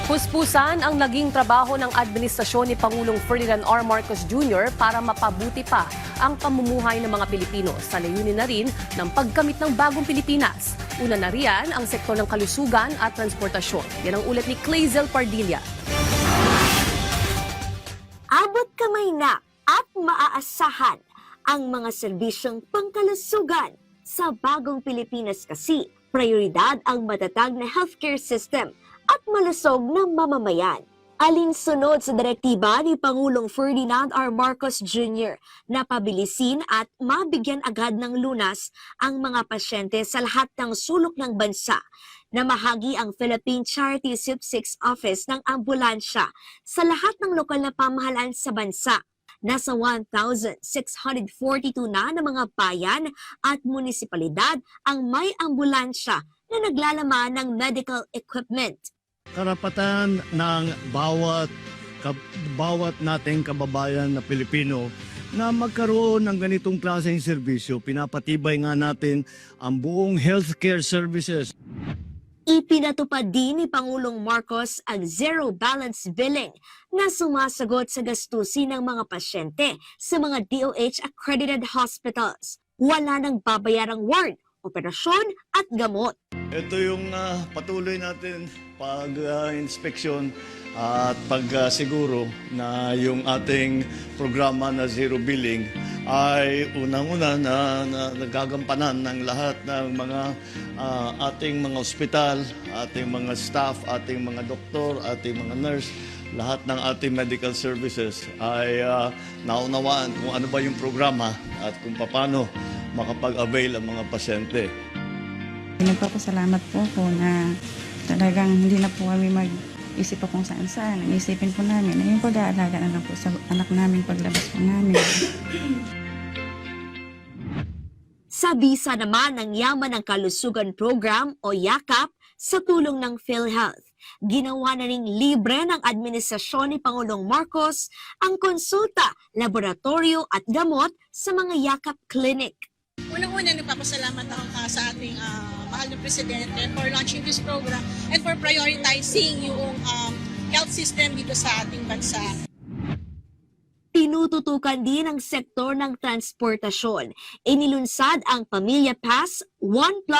Puspusan ang naging trabaho ng administrasyon ni Pangulong Ferdinand R. Marcos Jr. para mapabuti pa ang pamumuhay ng mga Pilipino sa layunin na rin ng pagkamit ng bagong Pilipinas. Una na riyan ang sektor ng kalusugan at transportasyon. Yan ang ulat ni Clazel Pardilla. Abot kamay na at maaasahan ang mga serbisyong pangkalusugan. Sa bagong Pilipinas kasi, prioridad ang matatag na healthcare system at malusog na mamamayan. Alinsunod sa direktiba ni Pangulong Ferdinand R. Marcos Jr. na pabilisin at mabigyan agad ng lunas ang mga pasyente sa lahat ng sulok ng bansa. Namahagi ang Philippine Charity SIP6 Office ng ambulansya sa lahat ng lokal na pamahalaan sa bansa. Nasa 1,642 na ng mga bayan at munisipalidad ang may ambulansya na naglalaman ng medical equipment. Karapatan ng bawat nating kababayan na Pilipino na magkaroon ng ganitong klaseng serbisyo. Pinapatibay nga natin ang buong healthcare services. Ipinatupad din ni Pangulong Marcos ang zero balance billing na sumasagot sa gastusin ng mga pasyente sa mga DOH-accredited hospitals. Wala nang babayarang ward, operasyon at gamot. Ito yung patuloy natin pag-inspeksyon at pagsiguro na yung ating programa na zero billing ay unang-una na nagagampanan ng lahat ng mga ating mga ospital, ating mga staff, ating mga doktor, ating mga nurse, lahat ng ating medical services ay naunawaan kung ano ba yung programa at kung paano makapag-avail ang mga pasyente. Nagpapasalamat po ako na talagang hindi na po kami mag-isip pa kung saan-saan. Ang isipin po namin na yung pag-aalaga na lang po sa anak namin paglabas po namin. Sa bisa naman ng Yaman ng Kalusugan Program o YAKAP sa tulong ng PhilHealth, ginawa na ring libre ng administrasyon ni Pangulong Marcos ang konsulta, laboratorio at gamot sa mga YAKAP clinic. Unang-una, nagpapasalamat ako sa ating mahal na Presidente for launching this program and for prioritizing yung health system dito sa ating bansa. Tinututukan din ang sektor ng transportasyon. Inilunsad ang Pamilya Pass 1+3.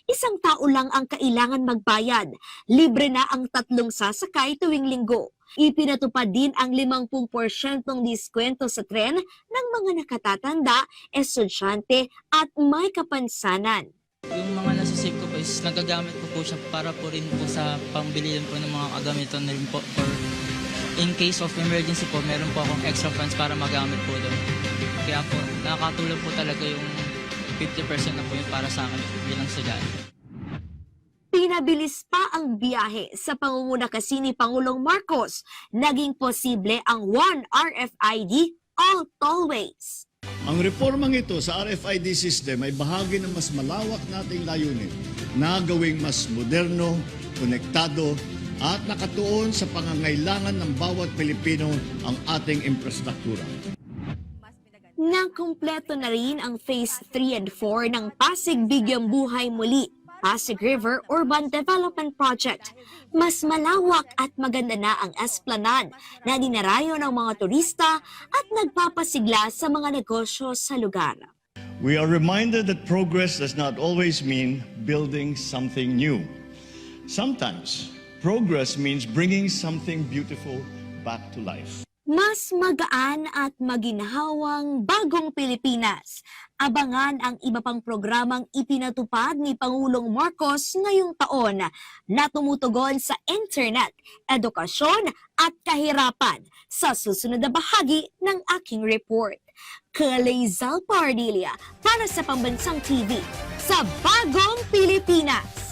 Isang tao lang ang kailangan magbayad. Libre na ang 3 sasakay tuwing linggo. Ipinatupad din ang 50% diskwento sa tren ng mga nakatatanda, estudyante at may kapansanan. Yung mga nasa save ko po is nagagamit ko po siya para po rin po sa pambili po ng mga kagamitan na rin po for in case of emergency po, meron po akong extra funds para magamit po doon. Kaya po, nakakatulong po talaga yung 50% na po yun para sa akin bilang estudyante. Pinabilis pa ang biyahe sa pangunguna kasi ni Pangulong Marcos. Naging posible ang One RFID all tollways. Ang reformang ito sa RFID system ay bahagi ng mas malawak nating layunin na gawing mas moderno, konektado at nakatuon sa pangangailangan ng bawat Pilipino ang ating infrastruktura. Nakumpleto na rin ang Phase 3 and 4 ng Pasig Bigyang Buhay Muli, Pasig River Urban Development Project. Mas malawak at maganda na ang esplanade na dinarayo ng mga turista at nagpapasigla sa mga negosyo sa lugar. We are reminded that progress does not always mean building something new. Sometimes, progress means bringing something beautiful back to life. Mas magaan at maginhawang bagong Pilipinas. Abangan ang iba pang programang ipinatupad ni Pangulong Marcos ngayong taon na tumutugon sa internet, edukasyon at kahirapan sa susunod na bahagi ng aking report. Clazel Pardilla para sa Pambansang TV sa Bagong Pilipinas.